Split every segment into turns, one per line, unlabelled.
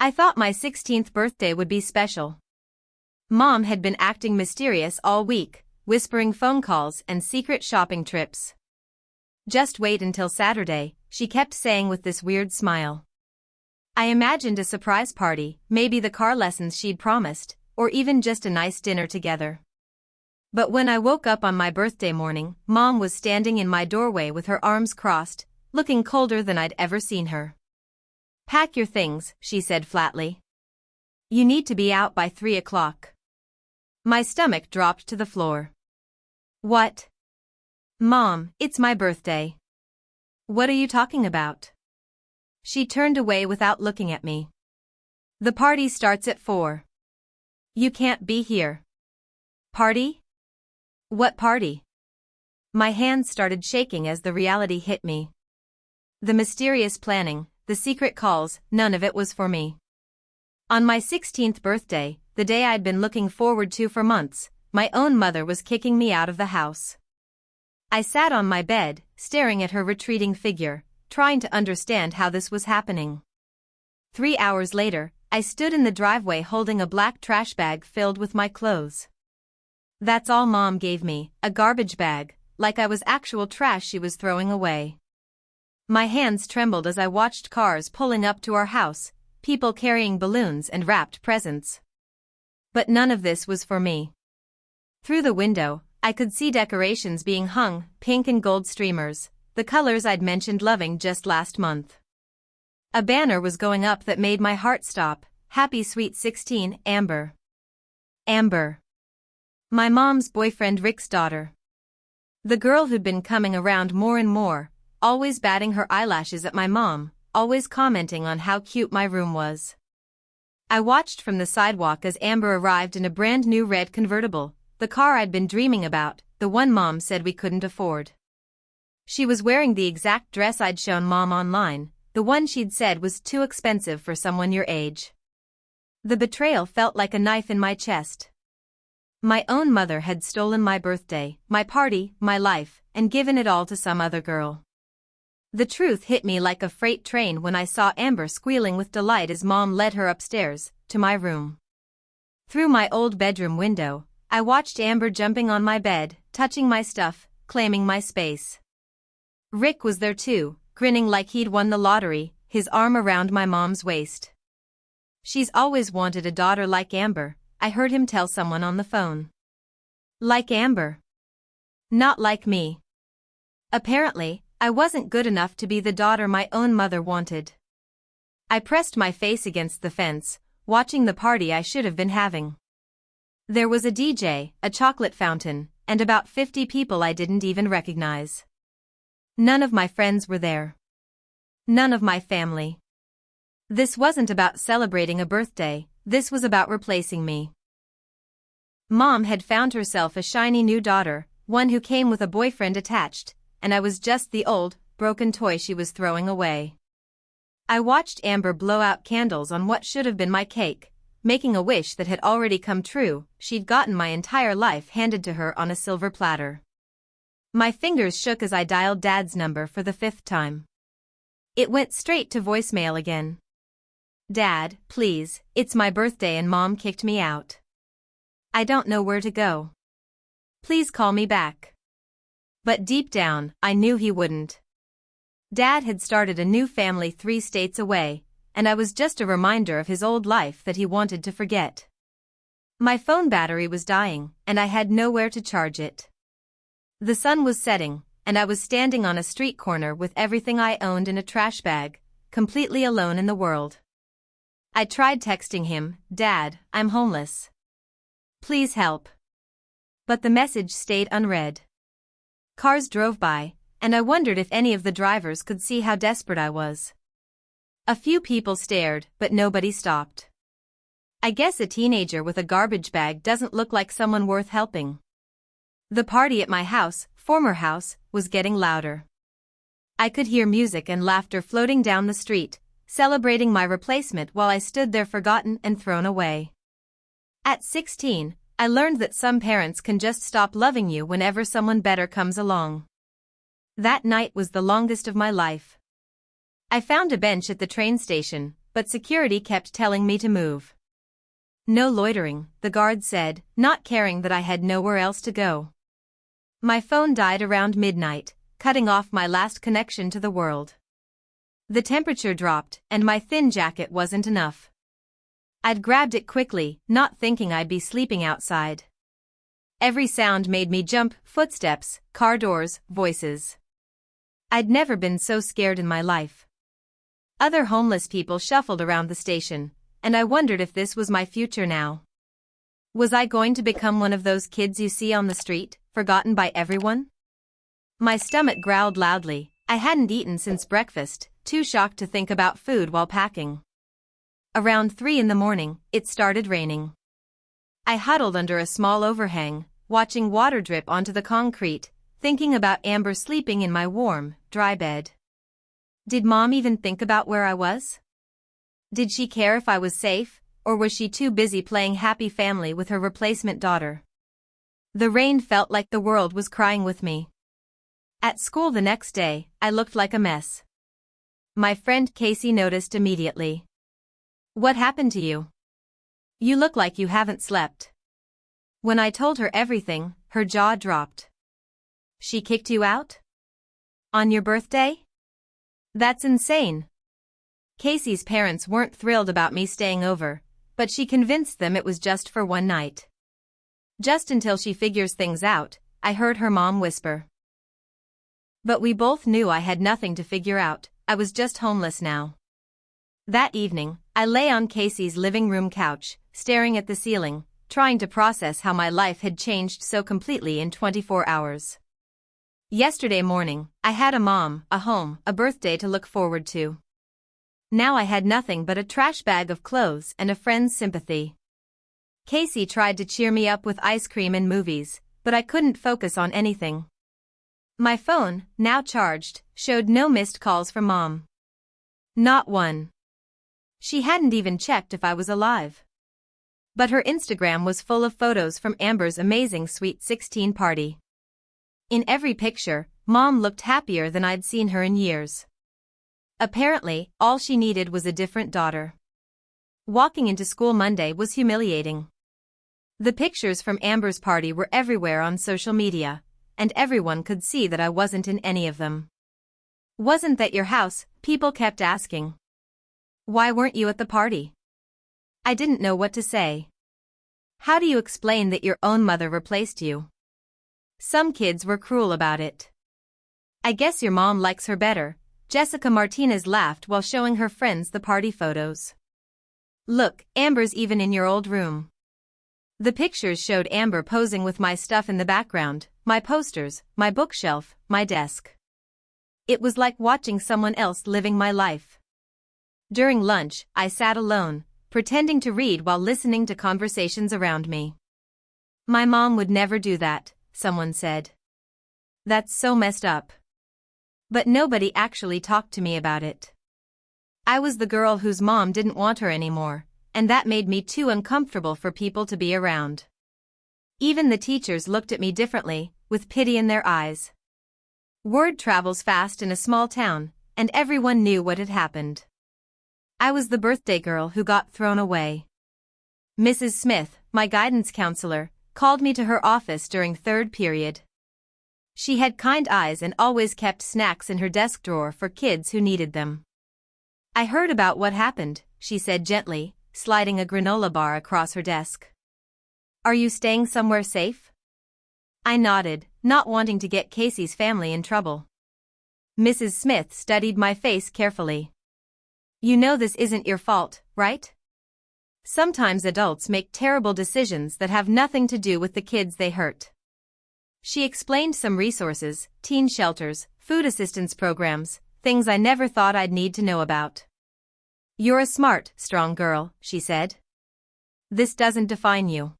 I thought my 16th birthday would be special. Mom had been acting mysterious all week, whispering phone calls and secret shopping trips. Just wait until Saturday, she kept saying with this weird smile. I imagined a surprise party, maybe the car lessons she'd promised, or even just a nice dinner together. But when I woke up on my birthday morning, Mom was standing in my doorway with her arms crossed, looking colder than I'd ever seen her. Pack your things, she said flatly. You need to be out by 3 o'clock. My stomach dropped to the floor. What? Mom, it's my birthday. What are you talking about? She turned away without looking at me. The party starts at 4. You can't be here. Party? What party? My hands started shaking as the reality hit me. The mysterious planning, the secret calls, none of it was for me. On my 16th birthday, the day I'd been looking forward to for months, my own mother was kicking me out of the house. I sat on my bed, staring at her retreating figure, trying to understand how this was happening. 3 hours later, I stood in the driveway holding a black trash bag filled with my clothes. That's all Mom gave me, a garbage bag, like I was actual trash she was throwing away. My hands trembled as I watched cars pulling up to our house, people carrying balloons and wrapped presents. But none of this was for me. Through the window, I could see decorations being hung, pink and gold streamers, the colors I'd mentioned loving just last month. A banner was going up that made my heart stop, Happy Sweet 16, Amber. Amber. My mom's boyfriend Rick's daughter. The girl who'd been coming around more and more, always batting her eyelashes at my mom, always commenting on how cute my room was. I watched from the sidewalk as Amber arrived in a brand new red convertible, the car I'd been dreaming about, the one Mom said we couldn't afford. She was wearing the exact dress I'd shown Mom online, the one she'd said was too expensive for someone your age. The betrayal felt like a knife in my chest. My own mother had stolen my birthday, my party, my life, and given it all to some other girl. The truth hit me like a freight train when I saw Amber squealing with delight as Mom led her upstairs, to my room. Through my old bedroom window, I watched Amber jumping on my bed, touching my stuff, claiming my space. Rick was there too, grinning like he'd won the lottery, his arm around my mom's waist. She's always wanted a daughter like Amber, I heard him tell someone on the phone. Like Amber. Not like me. Apparently, I wasn't good enough to be the daughter my own mother wanted. I pressed my face against the fence, watching the party I should have been having. There was a DJ, a chocolate fountain, and about 50 people I didn't even recognize. None of my friends were there. None of my family. This wasn't about celebrating a birthday, this was about replacing me. Mom had found herself a shiny new daughter, one who came with a boyfriend attached, and I was just the old, broken toy she was throwing away. I watched Amber blow out candles on what should have been my cake, making a wish that had already come true. She'd gotten my entire life handed to her on a silver platter. My fingers shook as I dialed Dad's number for the 5th time. It went straight to voicemail again. Dad, please, it's my birthday and Mom kicked me out. I don't know where to go. Please call me back. But deep down, I knew he wouldn't. Dad had started a new family 3 states away, and I was just a reminder of his old life that he wanted to forget. My phone battery was dying, and I had nowhere to charge it. The sun was setting, and I was standing on a street corner with everything I owned in a trash bag, completely alone in the world. I tried texting him, Dad, I'm homeless. Please help. But the message stayed unread. Cars drove by, and I wondered if any of the drivers could see how desperate I was. A few people stared, but nobody stopped. I guess a teenager with a garbage bag doesn't look like someone worth helping. The party at my house, former house, was getting louder. I could hear music and laughter floating down the street, celebrating my replacement while I stood there forgotten and thrown away. At 16, I learned that some parents can just stop loving you whenever someone better comes along. That night was the longest of my life. I found a bench at the train station, but security kept telling me to move. No loitering, the guard said, not caring that I had nowhere else to go. My phone died around midnight, cutting off my last connection to the world. The temperature dropped, and my thin jacket wasn't enough. I'd grabbed it quickly, not thinking I'd be sleeping outside. Every sound made me jump: footsteps, car doors, voices. I'd never been so scared in my life. Other homeless people shuffled around the station, and I wondered if this was my future now. Was I going to become one of those kids you see on the street, forgotten by everyone? My stomach growled loudly. I hadn't eaten since breakfast, too shocked to think about food while packing. Around 3 in the morning, it started raining. I huddled under a small overhang, watching water drip onto the concrete, thinking about Amber sleeping in my warm, dry bed. Did Mom even think about where I was? Did she care if I was safe, or was she too busy playing happy family with her replacement daughter? The rain felt like the world was crying with me. At school the next day, I looked like a mess. My friend Casey noticed immediately. "What happened to you? You look like you haven't slept." When I told her everything, her jaw dropped. "She kicked you out? On your birthday? That's insane." Casey's parents weren't thrilled about me staying over, but she convinced them it was just for one night. "Just until she figures things out," I heard her mom whisper. But we both knew I had nothing to figure out. I was just homeless now. That evening, I lay on Casey's living room couch, staring at the ceiling, trying to process how my life had changed so completely in 24 hours. Yesterday morning, I had a mom, a home, a birthday to look forward to. Now I had nothing but a trash bag of clothes and a friend's sympathy. Casey tried to cheer me up with ice cream and movies, but I couldn't focus on anything. My phone, now charged, showed no missed calls from Mom. Not one. She hadn't even checked if I was alive. But her Instagram was full of photos from Amber's amazing Sweet 16 party. In every picture, Mom looked happier than I'd seen her in years. Apparently, all she needed was a different daughter. Walking into school Monday was humiliating. The pictures from Amber's party were everywhere on social media, and everyone could see that I wasn't in any of them. "Wasn't that your house?" people kept asking. "Why weren't you at the party?" I didn't know what to say. How do you explain that your own mother replaced you? Some kids were cruel about it. "I guess your mom likes her better," Jessica Martinez laughed while showing her friends the party photos. "Look, Amber's even in your old room." The pictures showed Amber posing with my stuff in the background, my posters, my bookshelf, my desk. It was like watching someone else living my life. During lunch, I sat alone, pretending to read while listening to conversations around me. "My mom would never do that," someone said. "That's so messed up." But nobody actually talked to me about it. I was the girl whose mom didn't want her anymore, and that made me too uncomfortable for people to be around. Even the teachers looked at me differently, with pity in their eyes. Word travels fast in a small town, and everyone knew what had happened. I was the birthday girl who got thrown away. Mrs. Smith, my guidance counselor, called me to her office during third period. She had kind eyes and always kept snacks in her desk drawer for kids who needed them. "I heard about what happened," she said gently, sliding a granola bar across her desk. "Are you staying somewhere safe?" I nodded, not wanting to get Casey's family in trouble. Mrs. Smith studied my face carefully. "You know this isn't your fault, right? Sometimes adults make terrible decisions that have nothing to do with the kids they hurt." She explained some resources, teen shelters, food assistance programs, things I never thought I'd need to know about. "You're a smart, strong girl," she said. "This doesn't define you.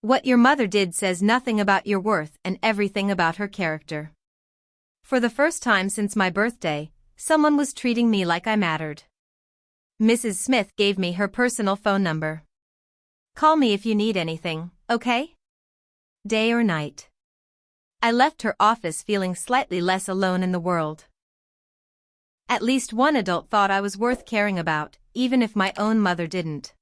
What your mother did says nothing about your worth and everything about her character." For the first time since my birthday, someone was treating me like I mattered. Mrs. Smith gave me her personal phone number. "Call me if you need anything, okay? Day or night." I left her office feeling slightly less alone in the world. At least one adult thought I was worth caring about, even if my own mother didn't.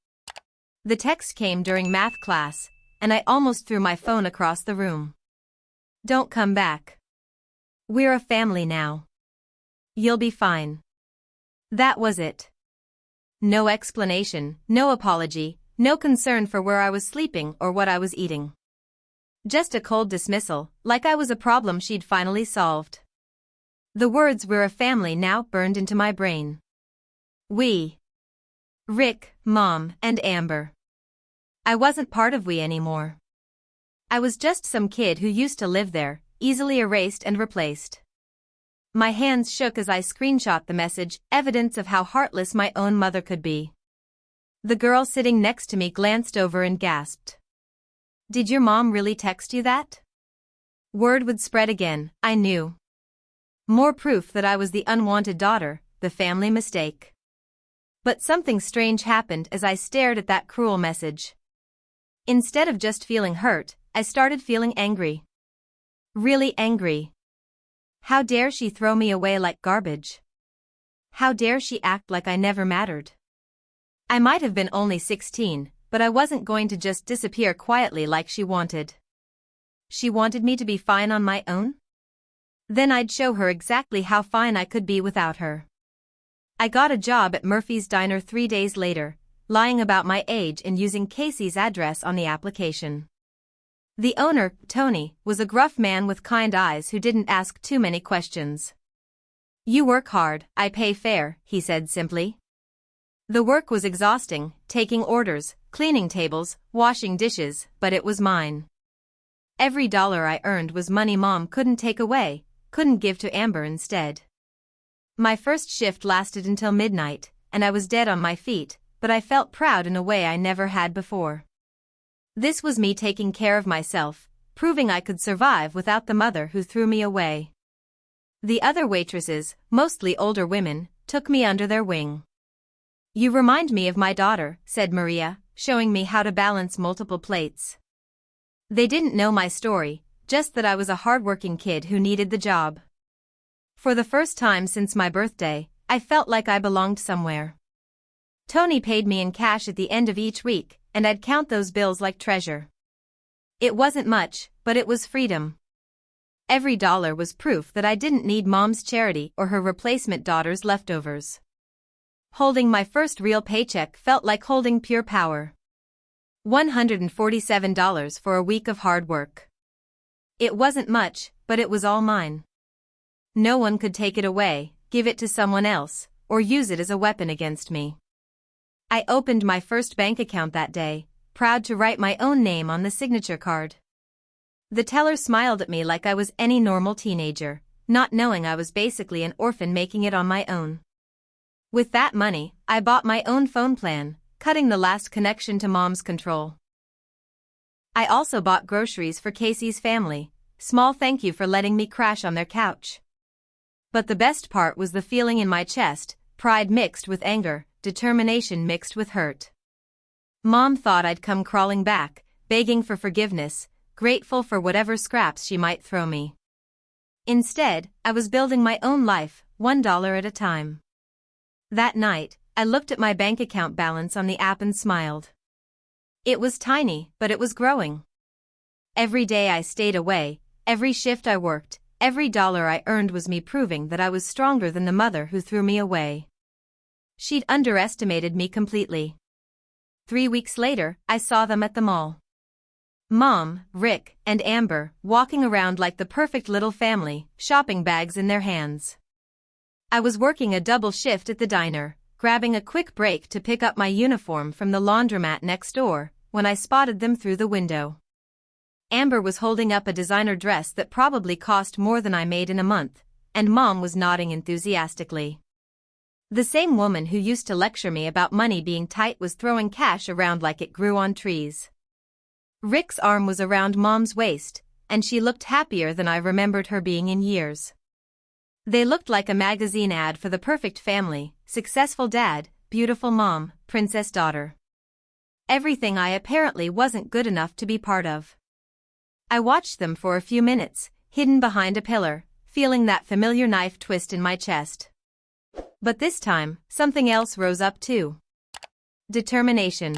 The text came during math class, and I almost threw my phone across the room. "Don't come back. We're a family now. You'll be fine." That was it. No explanation, no apology, no concern for where I was sleeping or what I was eating. Just a cold dismissal, like I was a problem she'd finally solved. The words "we're a family now" burned into my brain. We. Rick, Mom, and Amber. I wasn't part of we anymore. I was just some kid who used to live there, easily erased and replaced. My hands shook as I screenshot the message, evidence of how heartless my own mother could be. The girl sitting next to me glanced over and gasped. "Did your mom really text you that?" Word would spread again, I knew. More proof that I was the unwanted daughter, the family mistake. But something strange happened as I stared at that cruel message. Instead of just feeling hurt, I started feeling angry. Really angry. How dare she throw me away like garbage? How dare she act like I never mattered? I might have been only 16, but I wasn't going to just disappear quietly like she wanted. She wanted me to be fine on my own? Then I'd show her exactly how fine I could be without her. I got a job at Murphy's Diner 3 days later, lying about my age and using Casey's address on the application. The owner, Tony, was a gruff man with kind eyes who didn't ask too many questions. "You work hard, I pay fair," he said simply. The work was exhausting, taking orders, cleaning tables, washing dishes, but it was mine. Every dollar I earned was money Mom couldn't take away, couldn't give to Amber instead. My first shift lasted until midnight, and I was dead on my feet, but I felt proud in a way I never had before. This was me taking care of myself, proving I could survive without the mother who threw me away. The other waitresses, mostly older women, took me under their wing. "You remind me of my daughter," said Maria, showing me how to balance multiple plates. They didn't know my story, just that I was a hardworking kid who needed the job. For the first time since my birthday, I felt like I belonged somewhere. Tony paid me in cash at the end of each week, and I'd count those bills like treasure. It wasn't much, but it was freedom. Every dollar was proof that I didn't need Mom's charity or her replacement daughter's leftovers. Holding my first real paycheck felt like holding pure power. $147 for a week of hard work. It wasn't much, but it was all mine. No one could take it away, give it to someone else, or use it as a weapon against me. I opened my first bank account that day, proud to write my own name on the signature card. The teller smiled at me like I was any normal teenager, not knowing I was basically an orphan making it on my own. With that money, I bought my own phone plan, cutting the last connection to Mom's control. I also bought groceries for Casey's family, small thank you for letting me crash on their couch. But the best part was the feeling in my chest, pride mixed with anger, determination mixed with hurt. Mom thought I'd come crawling back, begging for forgiveness, grateful for whatever scraps she might throw me. Instead, I was building my own life, $1 at a time. That night, I looked at my bank account balance on the app and smiled. It was tiny, but it was growing. Every day I stayed away, every shift I worked, every dollar I earned was me proving that I was stronger than the mother who threw me away. She'd underestimated me completely. 3 weeks later, I saw them at the mall. Mom, Rick, and Amber, walking around like the perfect little family, shopping bags in their hands. I was working a double shift at the diner, grabbing a quick break to pick up my uniform from the laundromat next door, when I spotted them through the window. Amber was holding up a designer dress that probably cost more than I made in a month, and Mom was nodding enthusiastically. The same woman who used to lecture me about money being tight was throwing cash around like it grew on trees. Rick's arm was around Mom's waist, and she looked happier than I remembered her being in years. They looked like a magazine ad for the perfect family, successful dad, beautiful mom, princess daughter. Everything I apparently wasn't good enough to be part of. I watched them for a few minutes, hidden behind a pillar, feeling that familiar knife twist in my chest. But this time, something else rose up too. Determination.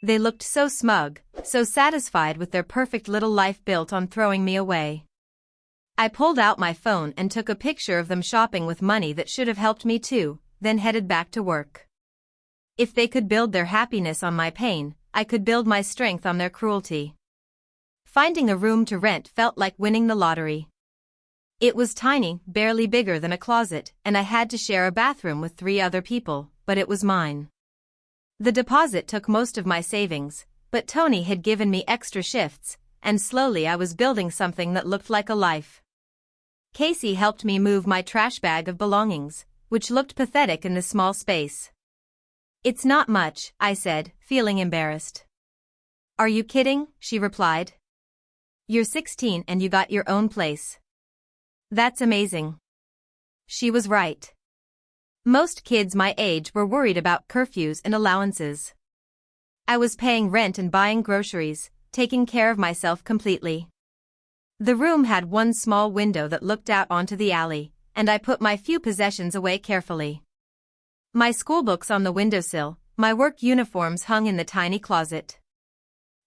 They looked so smug, so satisfied with their perfect little life built on throwing me away. I pulled out my phone and took a picture of them shopping with money that should have helped me too, then headed back to work. If they could build their happiness on my pain, I could build my strength on their cruelty. Finding a room to rent felt like winning the lottery. It was tiny, barely bigger than a closet, and I had to share a bathroom with 3 other people, but it was mine. The deposit took most of my savings, but Tony had given me extra shifts, and slowly I was building something that looked like a life. Casey helped me move my trash bag of belongings, which looked pathetic in the small space. "It's not much," I said, feeling embarrassed. "Are you kidding?" she replied. "You're 16 and you got your own place. That's amazing." She was right. Most kids my age were worried about curfews and allowances. I was paying rent and buying groceries, taking care of myself completely. The room had one small window that looked out onto the alley, and I put my few possessions away carefully. My schoolbooks on the windowsill, my work uniforms hung in the tiny closet.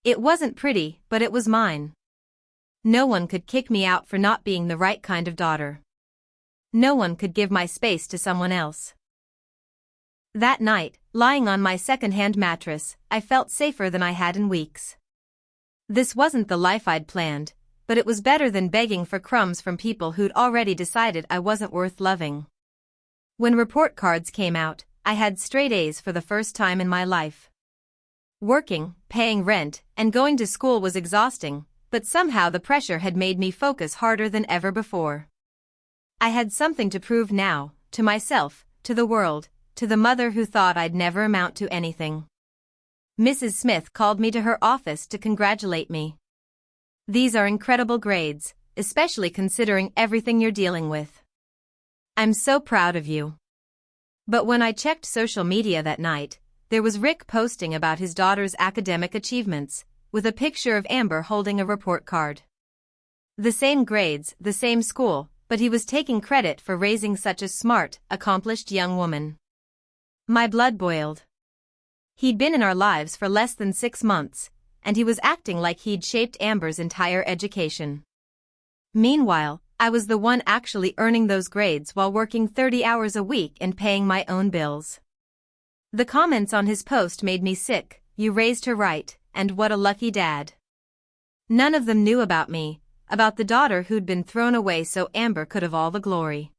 It wasn't pretty, but it was mine. No one could kick me out for not being the right kind of daughter. No one could give my space to someone else. That night, lying on my second-hand mattress, I felt safer than I had in weeks. This wasn't the life I'd planned, but it was better than begging for crumbs from people who'd already decided I wasn't worth loving. When report cards came out, I had straight A's for the first time in my life. Working, paying rent, and going to school was exhausting, but somehow the pressure had made me focus harder than ever before. I had something to prove now, to myself, to the world, to the mother who thought I'd never amount to anything. Mrs. Smith called me to her office to congratulate me. "These are incredible grades, especially considering everything you're dealing with. I'm so proud of you." But when I checked social media that night, there was Rick posting about his daughter's academic achievements, with a picture of Amber holding a report card. The same grades, the same school, but he was taking credit for raising such a smart, accomplished young woman. My blood boiled. He'd been in our lives for less than 6 months, and he was acting like he'd shaped Amber's entire education. Meanwhile, I was the one actually earning those grades while working 30 hours a week and paying my own bills. The comments on his post made me sick. "You raised her right, and what a lucky dad." None of them knew about me, about the daughter who'd been thrown away so Amber could have all the glory.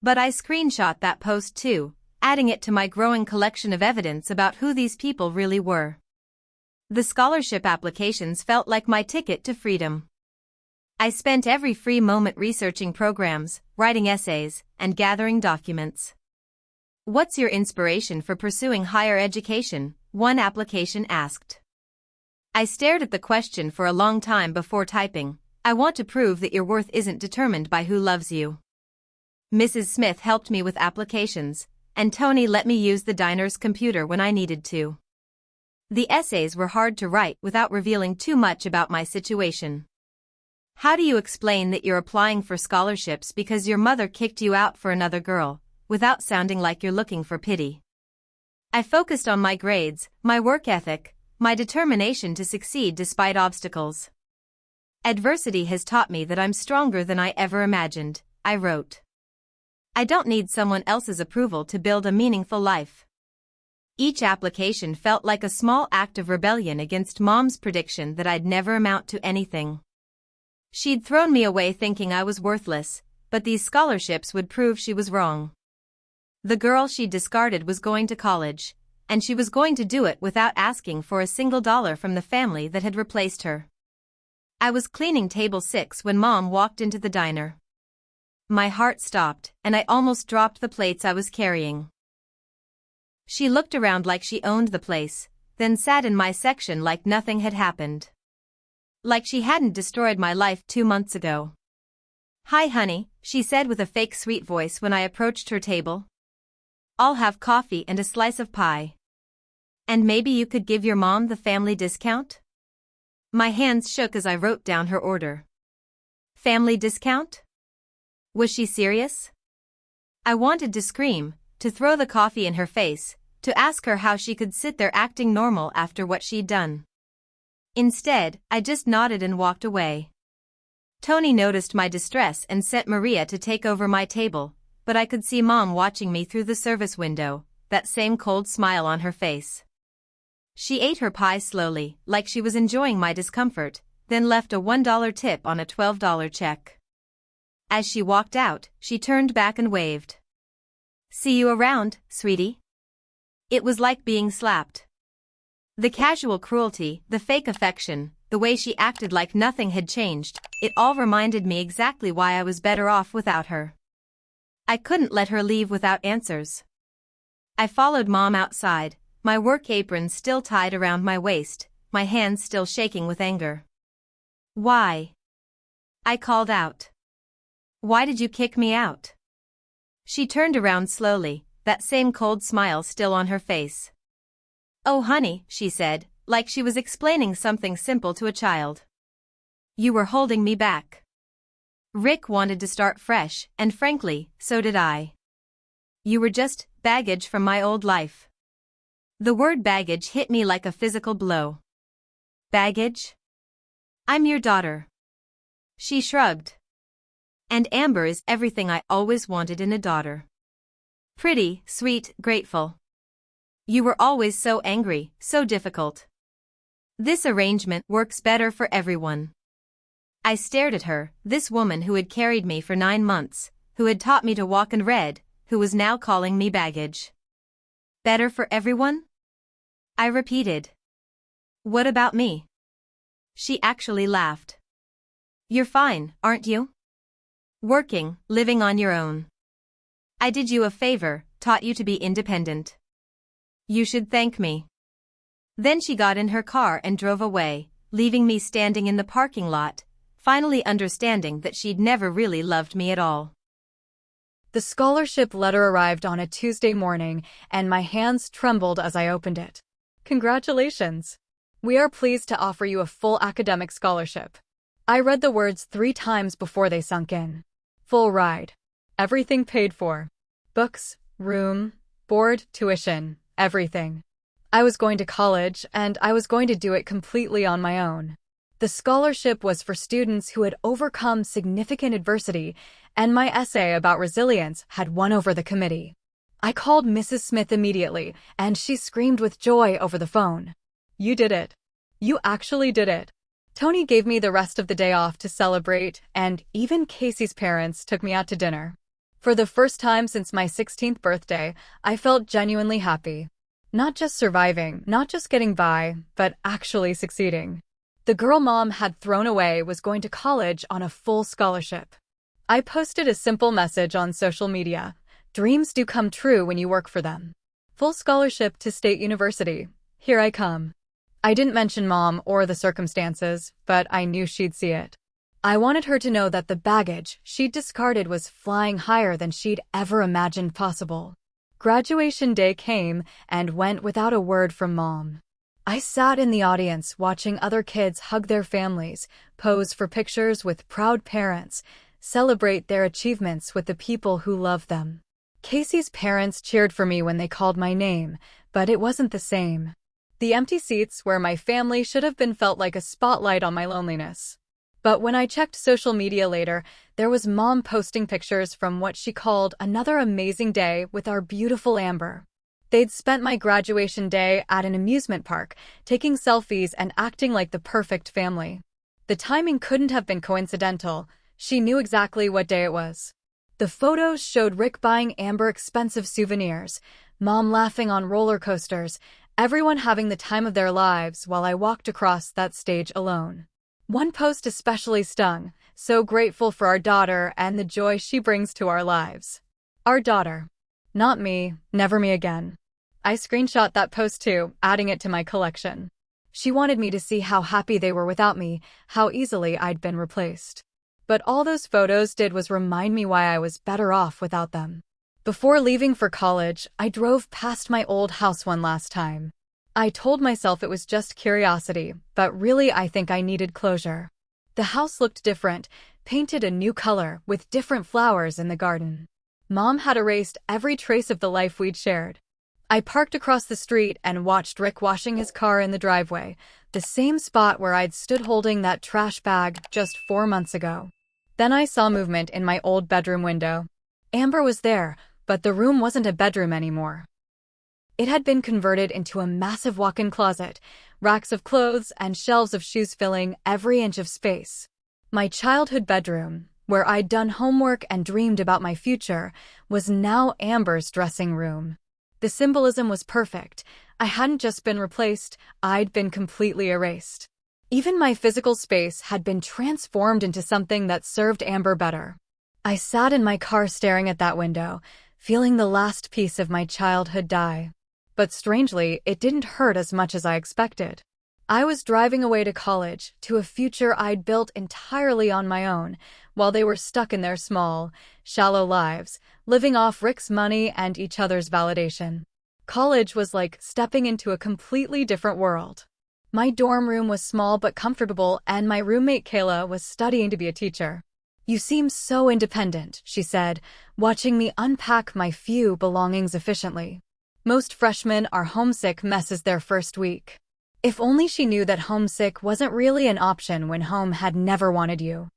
But I screenshot that post too, adding it to my growing collection of evidence about who these people really were. The scholarship applications felt like my ticket to freedom. I spent every free moment researching programs, writing essays, and gathering documents. "What's your inspiration for pursuing higher education?" one application asked. I stared at the question for a long time before typing. "I want to prove that your worth isn't determined by who loves you." Mrs. Smith helped me with applications, and Tony let me use the diner's computer when I needed to. The essays were hard to write without revealing too much about my situation. How do you explain that you're applying for scholarships because your mother kicked you out for another girl, without sounding like you're looking for pity? I focused on my grades, my work ethic, my determination to succeed despite obstacles. "Adversity has taught me that I'm stronger than I ever imagined," I wrote. "I don't need someone else's approval to build a meaningful life." Each application felt like a small act of rebellion against Mom's prediction that I'd never amount to anything. She'd thrown me away thinking I was worthless, but these scholarships would prove she was wrong. The girl she'd discarded was going to college, and she was going to do it without asking for a single dollar from the family that had replaced her. I was cleaning table 6 when Mom walked into the diner. My heart stopped, and I almost dropped the plates I was carrying. She looked around like she owned the place, then sat in my section like nothing had happened. Like she hadn't destroyed my life 2 months ago. "Hi honey," she said with a fake sweet voice when I approached her table. "I'll have coffee and a slice of pie. And maybe you could give your mom the family discount?" My hands shook as I wrote down her order. Family discount? Was she serious? I wanted to scream, to throw the coffee in her face, to ask her how she could sit there acting normal after what she'd done. Instead, I just nodded and walked away. Tony noticed my distress and sent Maria to take over my table, but I could see Mom watching me through the service window, that same cold smile on her face. She ate her pie slowly, like she was enjoying my discomfort, then left a $1 tip on a $12 check. As she walked out, she turned back and waved. "See you around, sweetie." It was like being slapped. The casual cruelty, the fake affection, the way she acted like nothing had changed, it all reminded me exactly why I was better off without her. I couldn't let her leave without answers. I followed Mom outside, my work apron still tied around my waist, my hands still shaking with anger. "Why?" I called out. "Why did you kick me out?" She turned around slowly, that same cold smile still on her face. "Oh honey," she said, like she was explaining something simple to a child. "You were holding me back." Rick wanted to start fresh, and frankly, so did I. "You were just baggage from my old life." The word baggage hit me like a physical blow. "Baggage? I'm your daughter." She shrugged. "And Amber is everything I always wanted in a daughter. Pretty, sweet, grateful. You were always so angry, so difficult. This arrangement works better for everyone." I stared at her, this woman who had carried me for 9 months, who had taught me to walk and read, who was now calling me baggage. "Better for everyone?" I repeated. "What about me?" She actually laughed. "You're fine, aren't you? Working, living on your own. I did you a favor, taught you to be independent. You should thank me." Then she got in her car and drove away, leaving me standing in the parking lot, finally understanding that she'd never really loved me at all.
The scholarship letter arrived on a Tuesday morning, and my hands trembled as I opened it. "Congratulations! We are pleased to offer you a full academic scholarship." I read the words 3 times before they sunk in. Full ride. Everything paid for. Books, room, board, tuition, everything. I was going to college, and I was going to do it completely on my own. The scholarship was for students who had overcome significant adversity, and my essay about resilience had won over the committee. I called Mrs. Smith immediately, and she screamed with joy over the phone. "You did it. You actually did it." Tony gave me the rest of the day off to celebrate, and even Casey's parents took me out to dinner. For the first time since my 16th birthday, I felt genuinely happy. Not just surviving, not just getting by, but actually succeeding. The girl Mom had thrown away was going to college on a full scholarship. I posted a simple message on social media. "Dreams do come true when you work for them. Full scholarship to State University. Here I come." I didn't mention Mom or the circumstances, but I knew she'd see it. I wanted her to know that the baggage she'd discarded was flying higher than she'd ever imagined possible. Graduation day came and went without a word from Mom. I sat in the audience watching other kids hug their families, pose for pictures with proud parents, celebrate their achievements with the people who love them. Casey's parents cheered for me when they called my name, but it wasn't the same. The empty seats where my family should have been felt like a spotlight on my loneliness. But when I checked social media later, there was Mom posting pictures from what she called another amazing day with our beautiful Amber. They'd spent my graduation day at an amusement park, taking selfies and acting like the perfect family. The timing couldn't have been coincidental. She knew exactly what day it was. The photos showed Rick buying Amber expensive souvenirs, Mom laughing on roller coasters, everyone having the time of their lives while I walked across that stage alone. One post especially stung, "So grateful for our daughter and the joy she brings to our lives." Our daughter. Not me, never me again. I screenshot that post too, adding it to my collection. She wanted me to see how happy they were without me, how easily I'd been replaced. But all those photos did was remind me why I was better off without them. Before leaving for college, I drove past my old house one last time. I told myself it was just curiosity, but really I think I needed closure. The house looked different, painted a new color, with different flowers in the garden. Mom had erased every trace of the life we'd shared. I parked across the street and watched Rick washing his car in the driveway, the same spot where I'd stood holding that trash bag just 4 months ago. Then I saw movement in my old bedroom window. Amber was there, but the room wasn't a bedroom anymore. It had been converted into a massive walk-in closet, racks of clothes and shelves of shoes filling every inch of space. My childhood bedroom, where I'd done homework and dreamed about my future, was now Amber's dressing room. The symbolism was perfect. I hadn't just been replaced, I'd been completely erased. Even my physical space had been transformed into something that served Amber better. I sat in my car staring at that window, feeling the last piece of my childhood die. But strangely, it didn't hurt as much as I expected. I was driving away to college, to a future I'd built entirely on my own, while they were stuck in their small, shallow lives, living off Rick's money and each other's validation. College was like stepping into a completely different world. My dorm room was small but comfortable, and my roommate Kayla was studying to be a teacher. "You seem so independent," she said, watching me unpack my few belongings efficiently. "Most freshmen are homesick messes their first week." If only she knew that homesick wasn't really an option when home had never wanted you.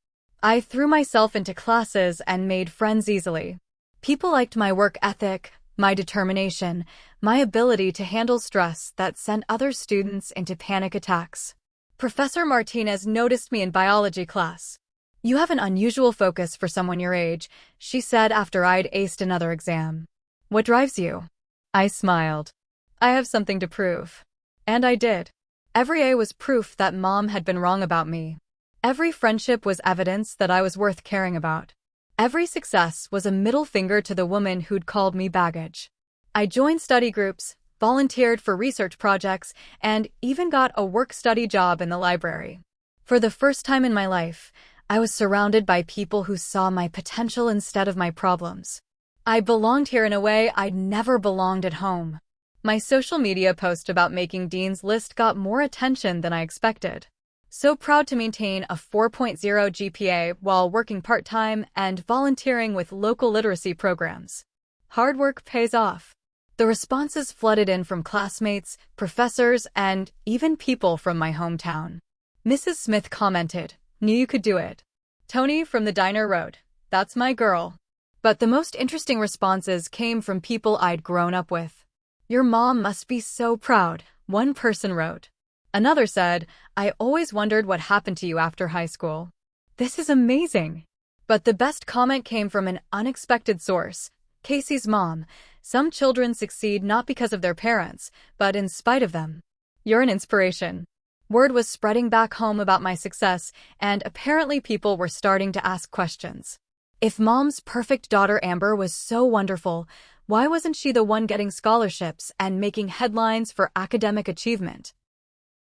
I threw myself into classes and made friends easily. People liked my work ethic, my determination, my ability to handle stress that sent other students into panic attacks. Professor Martinez noticed me in biology class. "You have an unusual focus for someone your age," she said after I'd aced another exam. "What drives you?" I smiled. "I have something to prove." And I did. Every A was proof that Mom had been wrong about me. Every friendship was evidence that I was worth caring about. Every success was a middle finger to the woman who'd called me baggage. I joined study groups, volunteered for research projects, and even got a work-study job in the library. For the first time in my life, I was surrounded by people who saw my potential instead of my problems. I belonged here in a way I'd never belonged at home. My social media post about making Dean's List got more attention than I expected. So proud to maintain a 4.0 GPA while working part-time and volunteering with local literacy programs. Hard work pays off. The responses flooded in from classmates, professors, and even people from my hometown. Mrs. Smith commented, "Knew you could do it." Tony from the diner wrote, "That's my girl." But the most interesting responses came from people I'd grown up with. "Your mom must be so proud," one person wrote. Another said, "I always wondered what happened to you after high school." This is amazing. But the best comment came from an unexpected source, Casey's mom. "Some children succeed not because of their parents, but in spite of them. You're an inspiration." Word was spreading back home about my success, and apparently people were starting to ask questions. If Mom's perfect daughter Amber was so wonderful, why wasn't she the one getting scholarships and making headlines for academic achievement?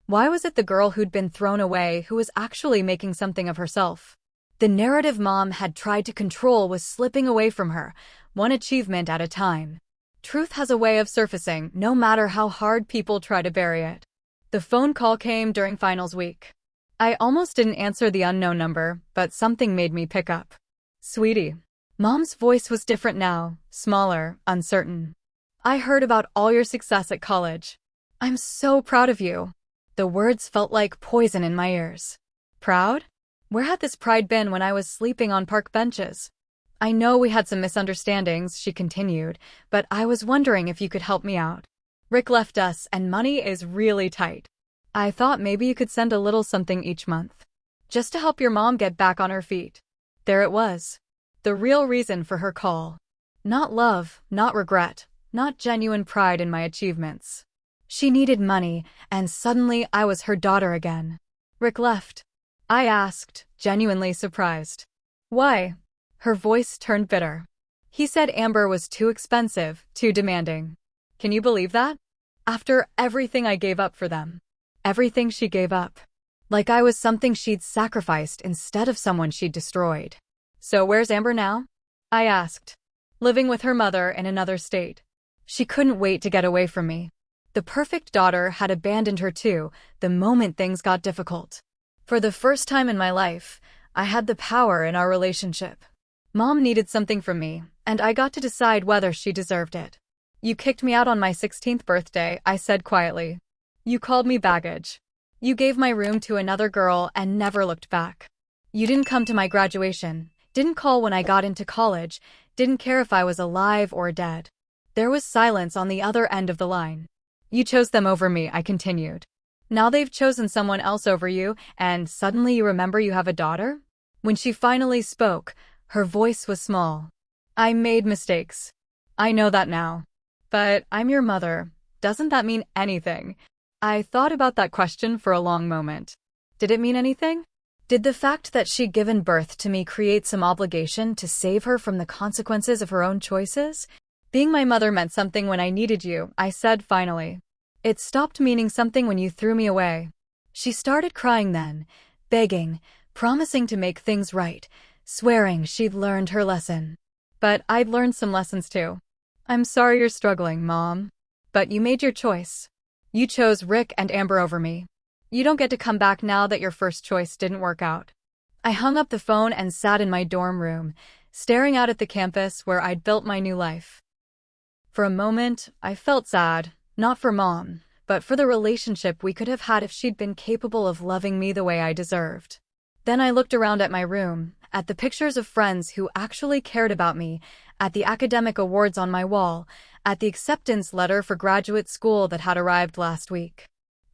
Why was it the girl who'd been thrown away who was actually making something of herself? The narrative Mom had tried to control was slipping away from her, one achievement at a time. Truth has a way of surfacing, no matter how hard people try to bury it. The phone call came during finals week. I almost didn't answer the unknown number, but something made me pick up. "Sweetie." Mom's voice was different now, smaller, uncertain. "I heard about all your success at college. I'm so proud of you." The words felt like poison in my ears. Proud? Where had this pride been when I was sleeping on park benches? "I know we had some misunderstandings," she continued, "but I was wondering if you could help me out. Rick left us and money is really tight. I thought maybe you could send a little something each month. Just to help your mom get back on her feet." There it was. The real reason for her call. Not love, not regret, not genuine pride in my achievements. She needed money, and suddenly I was her daughter again. "Rick left?" I asked, genuinely surprised. "Why?" Her voice turned bitter. "He said Amber was too expensive, too demanding." Can you believe that? After everything I gave up for them. Everything she gave up. Like I was something she'd sacrificed instead of someone she'd destroyed. "So where's Amber now?" I asked. "Living with her mother in another state." She couldn't wait to get away from me. The perfect daughter had abandoned her too, the moment things got difficult. For the first time in my life, I had the power in our relationship. Mom needed something from me, And I got to decide whether she deserved it. You kicked me out on my 16th birthday, I said quietly. You called me baggage. You gave my room to another girl and never looked back. You didn't come to my graduation, didn't call when I got into college, didn't care if I was alive or dead. There was silence on the other end of the line. You chose them over me, I continued. Now they've chosen someone else over you, and suddenly you remember you have a daughter? When she finally spoke, her voice was small. I made mistakes. I know that now. But I'm your mother. Doesn't that mean anything? I thought about that question for a long moment. Did it mean anything? Did the fact that she'd given birth to me create some obligation to save her from the consequences of her own choices? Being my mother meant something when I needed you, I said finally. It stopped meaning something when you threw me away. She started crying then, begging, promising to make things right, swearing she'd learned her lesson. But I'd learned some lessons too. I'm sorry you're struggling, Mom. But you made your choice. You chose Rick and Amber over me. You don't get to come back now that your first choice didn't work out. I hung up the phone and sat in my dorm room, staring out at the campus where I'd built my new life. For a moment, I felt sad, not for Mom, but for the relationship we could have had if she'd been capable of loving me the way I deserved. Then I looked around at my room, at the pictures of friends who actually cared about me, at the academic awards on my wall, at the acceptance letter for graduate school that had arrived last week.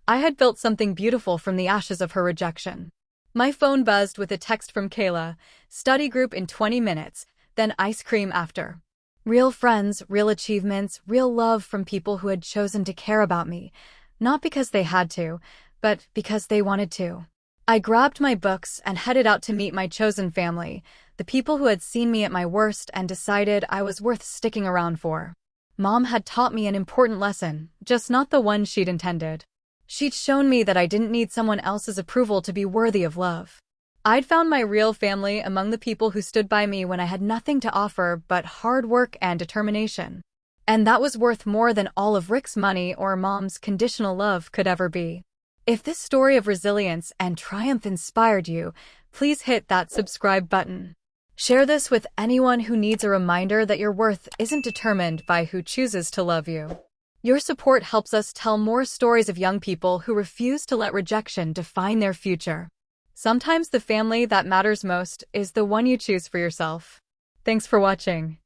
I had built something beautiful from the ashes of her rejection. My phone buzzed with a text from Kayla, study group in 20 minutes, then ice cream after. Real friends, real achievements, real love from people who had chosen to care about me, not because they had to, but because they wanted to. I grabbed my books and headed out to meet my chosen family, the people who had seen me at my worst and decided I was worth sticking around for. Mom had taught me an important lesson, just not the one she'd intended. She'd shown me that I didn't need someone else's approval to be worthy of love. I'd found my real family among the people who stood by me when I had nothing to offer but hard work and determination. And that was worth more than all of Rick's money or Mom's conditional love could ever be. If this story of resilience and triumph inspired you, please hit that subscribe button. Share this with anyone who needs a reminder that your worth isn't determined by who chooses to love you. Your support helps us tell more stories of young people who refuse to let rejection define their future. Sometimes the family that matters most is the one you choose for yourself. Thanks for watching.